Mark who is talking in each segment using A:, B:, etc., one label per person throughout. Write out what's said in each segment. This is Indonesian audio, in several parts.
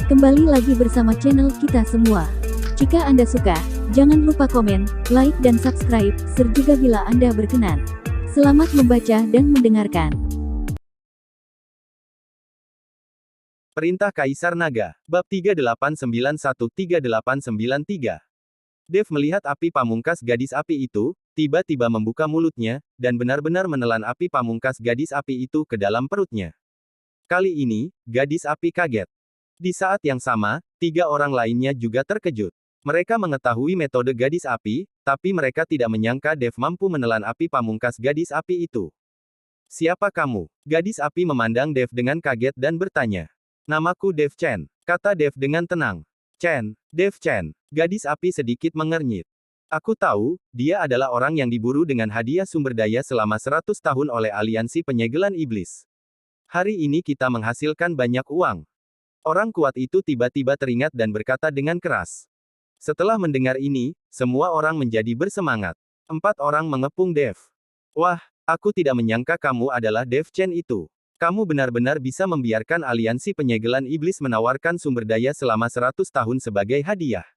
A: Kembali lagi bersama channel kita semua. Jika Anda suka, jangan lupa komen, like dan subscribe, serta bila Anda berkenan. Selamat membaca dan mendengarkan.
B: Perintah Kaisar Naga, Bab 3891-3893. Dev melihat api pamungkas gadis api itu, tiba-tiba membuka mulutnya, dan benar-benar menelan api pamungkas gadis api itu ke dalam perutnya. Kali ini, gadis api kaget. Di saat yang sama, 3 orang lainnya juga terkejut. Mereka mengetahui metode gadis api, tapi mereka tidak menyangka Dev mampu menelan api pamungkas gadis api itu. Siapa kamu? Gadis api memandang Dev dengan kaget dan bertanya. Namaku Dev Chen, kata Dev dengan tenang. Chen, Dev Chen. Gadis api sedikit mengernyit. Aku tahu, dia adalah orang yang diburu dengan hadiah sumber daya selama 100 tahun oleh aliansi penyegelan iblis. Hari ini kita menghasilkan banyak uang. Orang kuat itu tiba-tiba teringat dan berkata dengan keras. Setelah mendengar ini, semua orang menjadi bersemangat. 4 orang mengepung Dev. Wah, aku tidak menyangka kamu adalah Dev Chen itu. Kamu benar-benar bisa membiarkan aliansi penyegelan iblis menawarkan sumber daya selama 100 tahun sebagai hadiah.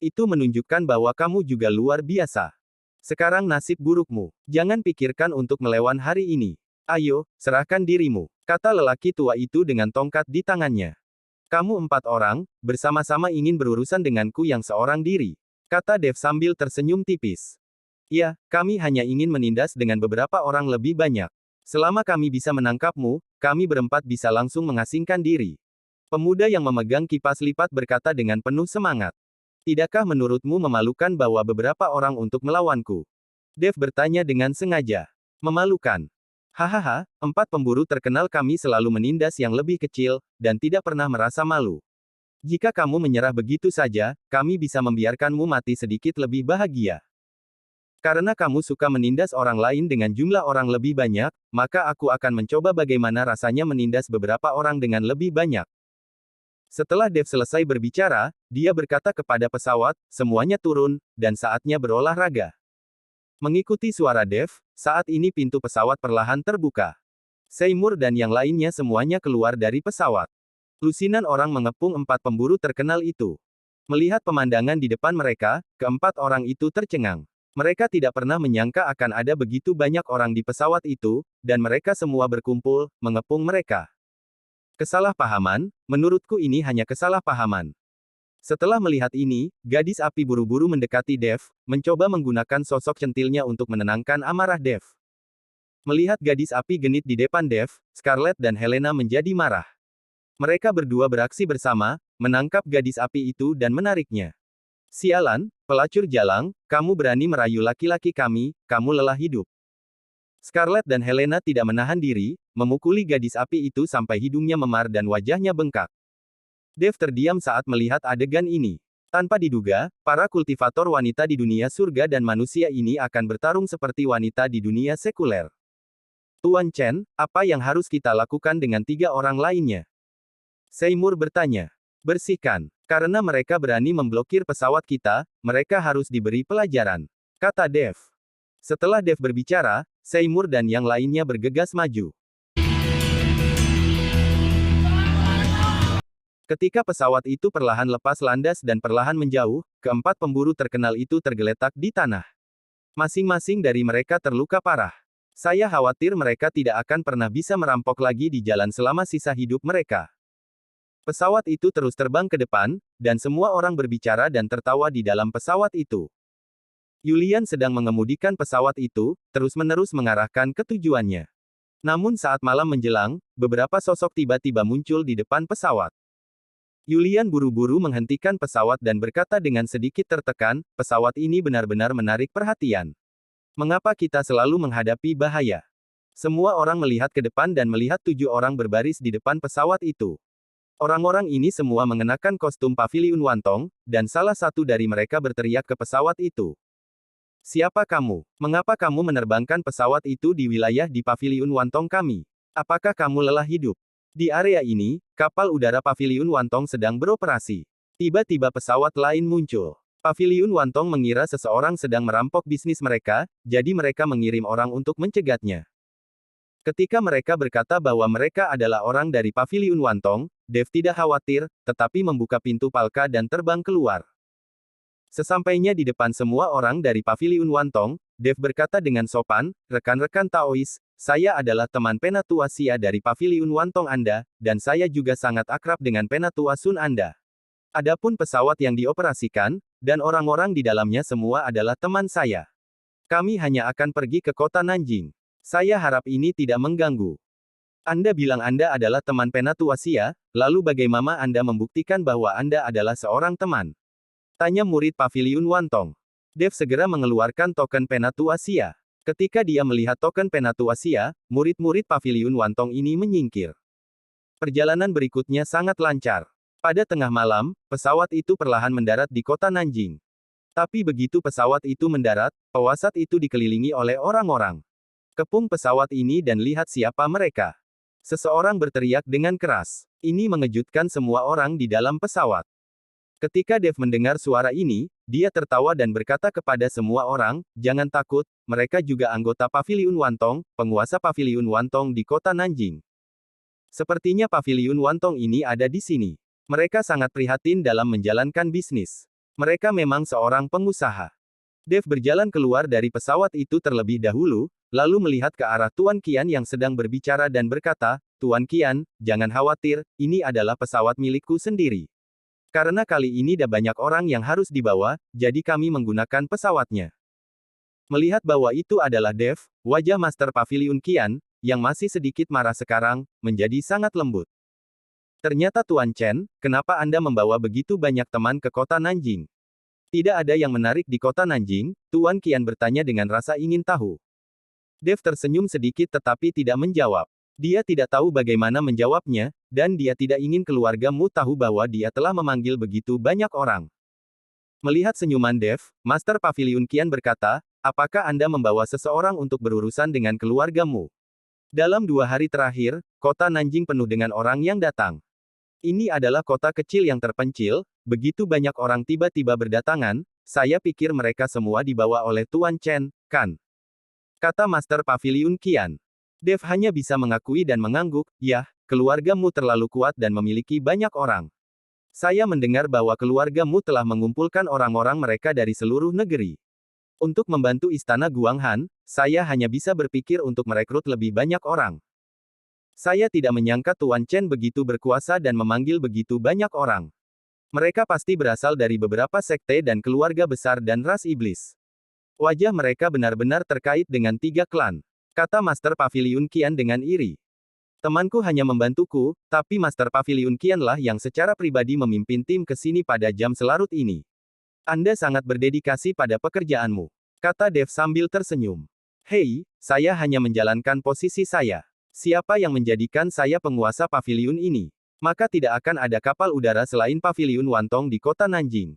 B: Itu menunjukkan bahwa kamu juga luar biasa. Sekarang nasib burukmu. Jangan pikirkan untuk melawan hari ini. Ayo, serahkan dirimu, kata lelaki tua itu dengan tongkat di tangannya. Kamu 4 orang, bersama-sama ingin berurusan denganku yang seorang diri, kata Dev sambil tersenyum tipis. Ya, kami hanya ingin menindas dengan beberapa orang lebih banyak. Selama kami bisa menangkapmu, kami berempat bisa langsung mengasingkan diri. Pemuda yang memegang kipas lipat berkata dengan penuh semangat. Tidakkah menurutmu memalukan bahwa beberapa orang untuk melawanku? Dev bertanya dengan sengaja. Memalukan. Hahaha, 4 pemburu terkenal kami selalu menindas yang lebih kecil, dan tidak pernah merasa malu. Jika kamu menyerah begitu saja, kami bisa membiarkanmu mati sedikit lebih bahagia. Karena kamu suka menindas orang lain dengan jumlah orang lebih banyak, maka aku akan mencoba bagaimana rasanya menindas beberapa orang dengan lebih banyak. Setelah Dev selesai berbicara, dia berkata kepada pesawat, semuanya turun, dan saatnya berolahraga. Mengikuti suara Dev, saat ini pintu pesawat perlahan terbuka. Seymour dan yang lainnya semuanya keluar dari pesawat. Lusinan orang mengepung 4 pemburu terkenal itu. Melihat pemandangan di depan mereka, keempat orang itu tercengang. Mereka tidak pernah menyangka akan ada begitu banyak orang di pesawat itu, dan mereka semua berkumpul, mengepung mereka. Kesalahpahaman, menurutku ini hanya kesalahpahaman. Setelah melihat ini, gadis api buru-buru mendekati Dev, mencoba menggunakan sosok centilnya untuk menenangkan amarah Dev. Melihat gadis api genit di depan Dev, Scarlett dan Helena menjadi marah. Mereka berdua beraksi bersama, menangkap gadis api itu dan menariknya. Sialan, pelacur jalang, kamu berani merayu laki-laki kami, kamu lelah hidup. Scarlett dan Helena tidak menahan diri, memukuli gadis api itu sampai hidungnya memar dan wajahnya bengkak. Dev terdiam saat melihat adegan ini. Tanpa diduga, para kultivator wanita di dunia surga dan manusia ini akan bertarung seperti wanita di dunia sekuler. Tuan Chen, apa yang harus kita lakukan dengan 3 orang lainnya? Seymour bertanya. Bersihkan. Karena mereka berani memblokir pesawat kita, mereka harus diberi pelajaran, kata Dev. Setelah Dev berbicara, Seymour dan yang lainnya bergegas maju. Ketika pesawat itu perlahan lepas landas dan perlahan menjauh, keempat pemburu terkenal itu tergeletak di tanah. Masing-masing dari mereka terluka parah. Saya khawatir mereka tidak akan pernah bisa merampok lagi di jalan selama sisa hidup mereka. Pesawat itu terus terbang ke depan, dan semua orang berbicara dan tertawa di dalam pesawat itu. Yulian sedang mengemudikan pesawat itu, terus-menerus mengarahkan ke tujuannya. Namun saat malam menjelang, beberapa sosok tiba-tiba muncul di depan pesawat. Yulian buru-buru menghentikan pesawat dan berkata dengan sedikit tertekan, pesawat ini benar-benar menarik perhatian. Mengapa kita selalu menghadapi bahaya? Semua orang melihat ke depan dan melihat 7 orang berbaris di depan pesawat itu. Orang-orang ini semua mengenakan kostum paviliun Wantong, dan salah satu dari mereka berteriak ke pesawat itu. Siapa kamu? Mengapa kamu menerbangkan pesawat itu di wilayah di paviliun Wantong kami? Apakah kamu lelah hidup? Di area ini, kapal udara paviliun Wantong sedang beroperasi. Tiba-tiba pesawat lain muncul. Paviliun Wantong mengira seseorang sedang merampok bisnis mereka, jadi mereka mengirim orang untuk mencegatnya. Ketika mereka berkata bahwa mereka adalah orang dari Paviliun Wantong, Dev tidak khawatir, tetapi membuka pintu palka dan terbang keluar. Sesampainya di depan semua orang dari Paviliun Wantong, Dev berkata dengan sopan, "Rekan-rekan Taois, saya adalah teman Penatua Xia dari Paviliun Wantong Anda, dan saya juga sangat akrab dengan Penatua Sun Anda. Adapun pesawat yang dioperasikan, dan orang-orang di dalamnya semua adalah teman saya. Kami hanya akan pergi ke kota Nanjing. Saya harap ini tidak mengganggu." Anda bilang Anda adalah teman Penatua Xia, lalu bagaimana Anda membuktikan bahwa Anda adalah seorang teman? Tanya murid Paviliun Wantong. Dev segera mengeluarkan token Penatua Xia. Ketika dia melihat token Penatua Xia, murid-murid Paviliun Wantong ini menyingkir. Perjalanan berikutnya sangat lancar. Pada tengah malam, pesawat itu perlahan mendarat di kota Nanjing. Tapi begitu pesawat itu mendarat, pewasat itu dikelilingi oleh orang-orang. "Kepung pesawat ini dan lihat siapa mereka." Seseorang berteriak dengan keras. Ini mengejutkan semua orang di dalam pesawat. Ketika Dev mendengar suara ini, dia tertawa dan berkata kepada semua orang, "Jangan takut, mereka juga anggota Paviliun Wantong, penguasa Paviliun Wantong di kota Nanjing. Sepertinya Paviliun Wantong ini ada di sini. Mereka sangat prihatin dalam menjalankan bisnis. Mereka memang seorang pengusaha." Dev berjalan keluar dari pesawat itu terlebih dahulu, lalu melihat ke arah Tuan Qian yang sedang berbicara dan berkata, "Tuan Qian, jangan khawatir, ini adalah pesawat milikku sendiri. Karena kali ini ada banyak orang yang harus dibawa, jadi kami menggunakan pesawatnya." Melihat bahwa itu adalah Dev, wajah Master Paviliun Qian, yang masih sedikit marah sekarang, menjadi sangat lembut. "Ternyata Tuan Chen, kenapa Anda membawa begitu banyak teman ke kota Nanjing? Tidak ada yang menarik di kota Nanjing?" Tuan Qian bertanya dengan rasa ingin tahu. Dev tersenyum sedikit tetapi tidak menjawab. Dia tidak tahu bagaimana menjawabnya, dan dia tidak ingin keluargamu tahu bahwa dia telah memanggil begitu banyak orang. Melihat senyuman Dev, Master Paviliun Qian berkata, "Apakah Anda membawa seseorang untuk berurusan dengan keluargamu? Dalam 2 hari terakhir, kota Nanjing penuh dengan orang yang datang. Ini adalah kota kecil yang terpencil, begitu banyak orang tiba-tiba berdatangan, saya pikir mereka semua dibawa oleh Tuan Chen, kan?" Kata Master Paviliun Qian. Dev hanya bisa mengakui dan mengangguk, "Yah, keluargamu terlalu kuat dan memiliki banyak orang. Saya mendengar bahwa keluargamu telah mengumpulkan orang-orang mereka dari seluruh negeri. Untuk membantu Istana Guanghan, saya hanya bisa berpikir untuk merekrut lebih banyak orang. Saya tidak menyangka Tuan Chen begitu berkuasa dan memanggil begitu banyak orang. Mereka pasti berasal dari beberapa sekte dan keluarga besar dan ras iblis. Wajah mereka benar-benar terkait dengan 3 klan," kata Master Paviliun Qian dengan iri. "Temanku hanya membantuku, tapi Master Paviliun Qianlah yang secara pribadi memimpin tim ke sini pada jam selarut ini. Anda sangat berdedikasi pada pekerjaanmu," kata Dev sambil tersenyum. "Hei, saya hanya menjalankan posisi saya. Siapa yang menjadikan saya penguasa paviliun ini? Maka tidak akan ada kapal udara selain Paviliun Wantong di kota Nanjing.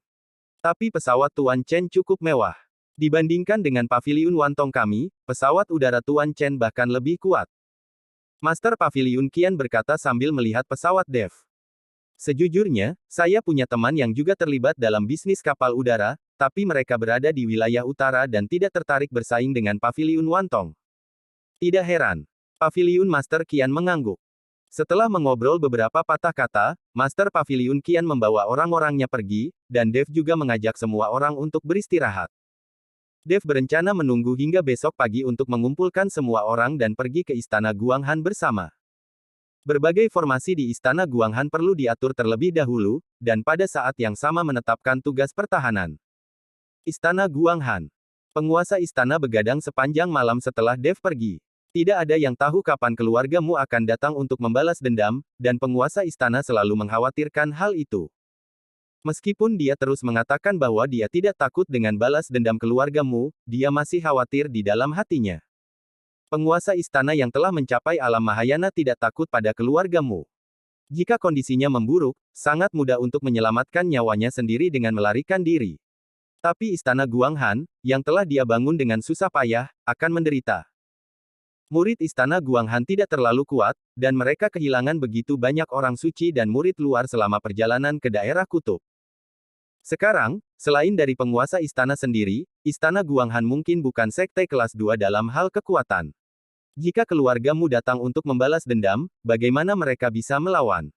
B: Tapi pesawat Tuan Chen cukup mewah. Dibandingkan dengan Paviliun Wantong kami, pesawat udara Tuan Chen bahkan lebih kuat." Master Paviliun Qian berkata sambil melihat pesawat Dev. "Sejujurnya, saya punya teman yang juga terlibat dalam bisnis kapal udara, tapi mereka berada di wilayah utara dan tidak tertarik bersaing dengan Paviliun Wantong." Tidak heran. Paviliun Master Qian mengangguk. Setelah mengobrol beberapa patah kata, Master Paviliun Qian membawa orang-orangnya pergi, dan Dev juga mengajak semua orang untuk beristirahat. Dev berencana menunggu hingga besok pagi untuk mengumpulkan semua orang dan pergi ke Istana Guanghan bersama. Berbagai formasi di Istana Guanghan perlu diatur terlebih dahulu, dan pada saat yang sama menetapkan tugas pertahanan. Istana Guanghan. Penguasa istana begadang sepanjang malam setelah Dev pergi. Tidak ada yang tahu kapan keluargamu akan datang untuk membalas dendam, dan penguasa istana selalu mengkhawatirkan hal itu. Meskipun dia terus mengatakan bahwa dia tidak takut dengan balas dendam keluargamu, dia masih khawatir di dalam hatinya. Penguasa istana yang telah mencapai alam Mahayana tidak takut pada keluargamu. Jika kondisinya memburuk, sangat mudah untuk menyelamatkan nyawanya sendiri dengan melarikan diri. Tapi Istana Guanghan, yang telah dia bangun dengan susah payah, akan menderita. Murid Istana Guanghan tidak terlalu kuat, dan mereka kehilangan begitu banyak orang suci dan murid luar selama perjalanan ke daerah kutub. Sekarang, selain dari penguasa istana sendiri, Istana Guanghan mungkin bukan sekte kelas 2 dalam hal kekuatan. Jika keluargamu datang untuk membalas dendam, bagaimana mereka bisa melawan?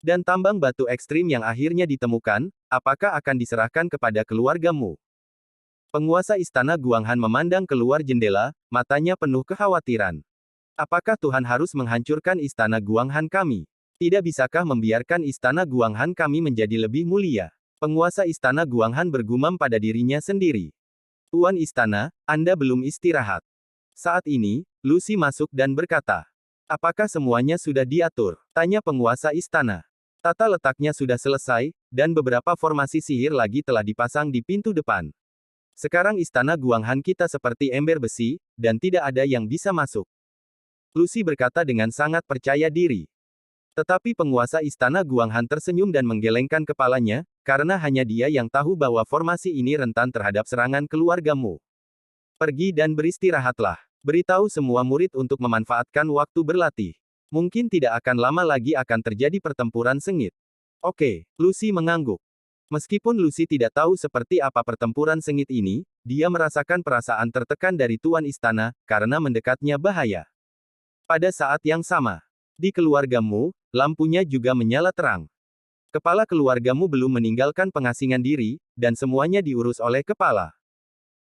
B: Dan tambang batu ekstrim yang akhirnya ditemukan, apakah akan diserahkan kepada keluargamu? Penguasa istana Guanghan memandang keluar jendela, matanya penuh kekhawatiran. Apakah Tuhan harus menghancurkan istana Guanghan kami? Tidak bisakah membiarkan istana Guanghan kami menjadi lebih mulia? Penguasa istana Guanghan bergumam pada dirinya sendiri. Tuan istana, Anda belum istirahat. Saat ini, Lucy masuk dan berkata, apakah semuanya sudah diatur? Tanya penguasa istana. Tata letaknya sudah selesai, dan beberapa formasi sihir lagi telah dipasang di pintu depan. Sekarang istana Guanghan kita seperti ember besi, dan tidak ada yang bisa masuk. Lucy berkata dengan sangat percaya diri. Tetapi penguasa istana Guanghan tersenyum dan menggelengkan kepalanya, karena hanya dia yang tahu bahwa formasi ini rentan terhadap serangan keluargamu. Pergi dan beristirahatlah. Beritahu semua murid untuk memanfaatkan waktu berlatih. Mungkin tidak akan lama lagi akan terjadi pertempuran sengit. Oke, Lucy mengangguk. Meskipun Lucy tidak tahu seperti apa pertempuran sengit ini, dia merasakan perasaan tertekan dari tuan istana, karena mendekatnya bahaya. Pada saat yang sama, di keluargamu, lampunya juga menyala terang. Kepala keluargamu belum meninggalkan pengasingan diri, dan semuanya diurus oleh kepala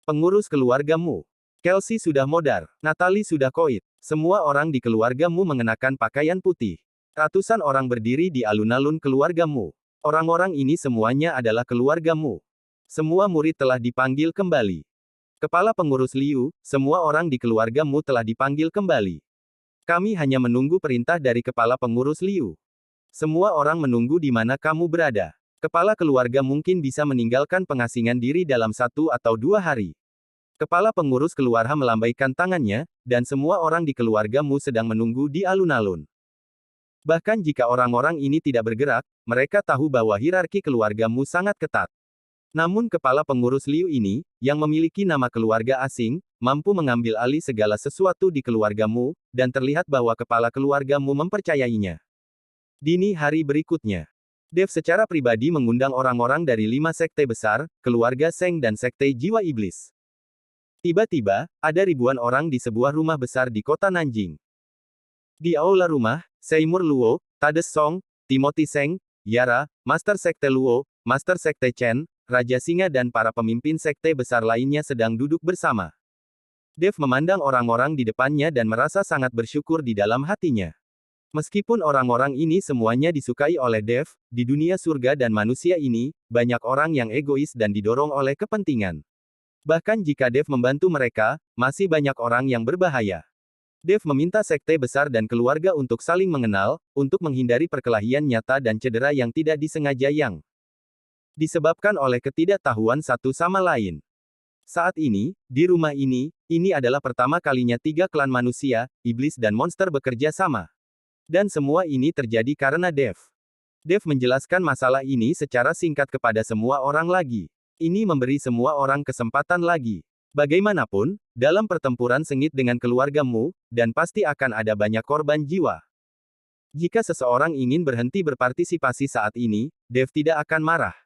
B: pengurus keluargamu. Kelsey sudah modar, Natalie sudah koit. Semua orang di keluargamu mengenakan pakaian putih. Ratusan orang berdiri di alun-alun keluargamu. Orang-orang ini semuanya adalah keluargamu. Semua murid telah dipanggil kembali. Kepala pengurus Liu, semua orang di keluargamu telah dipanggil kembali. Kami hanya menunggu perintah dari kepala pengurus Liu. Semua orang menunggu di mana kamu berada. Kepala keluarga mungkin bisa meninggalkan pengasingan diri dalam 1 atau 2 hari. Kepala pengurus keluarga melambaikan tangannya, dan semua orang di keluargamu sedang menunggu di alun-alun. Bahkan jika orang-orang ini tidak bergerak, mereka tahu bahwa hierarki keluargamu sangat ketat. Namun kepala pengurus Liu ini, yang memiliki nama keluarga asing, mampu mengambil alih segala sesuatu di keluargamu, dan terlihat bahwa kepala keluargamu mempercayainya. Dini hari berikutnya, Dev secara pribadi mengundang orang-orang dari 5 sekte besar, keluarga Seng dan sekte jiwa iblis. Tiba-tiba, ada ribuan orang di sebuah rumah besar di kota Nanjing. Di aula rumah, Seymour Luo, Tades Song, Timothy Seng, Yara, Master Sekte Luo, Master Sekte Chen, Raja Singa dan para pemimpin sekte besar lainnya sedang duduk bersama. Dev memandang orang-orang di depannya dan merasa sangat bersyukur di dalam hatinya. Meskipun orang-orang ini semuanya disukai oleh Dev, di dunia surga dan manusia ini, banyak orang yang egois dan didorong oleh kepentingan. Bahkan jika Dev membantu mereka, masih banyak orang yang berbahaya. Dev meminta sekte besar dan keluarga untuk saling mengenal, untuk menghindari perkelahian nyata dan cedera yang tidak disengaja yang disebabkan oleh ketidaktahuan satu sama lain. Saat ini, di rumah ini adalah pertama kalinya 3 klan manusia, iblis dan monster bekerja sama. Dan semua ini terjadi karena Dev. Dev menjelaskan masalah ini secara singkat kepada semua orang lagi. Ini memberi semua orang kesempatan lagi. Bagaimanapun, dalam pertempuran sengit dengan keluargamu, dan pasti akan ada banyak korban jiwa. Jika seseorang ingin berhenti berpartisipasi saat ini, Dev tidak akan marah.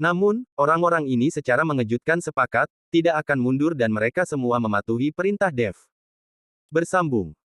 B: Namun, orang-orang ini secara mengejutkan sepakat, tidak akan mundur dan mereka semua mematuhi perintah Dev. Bersambung.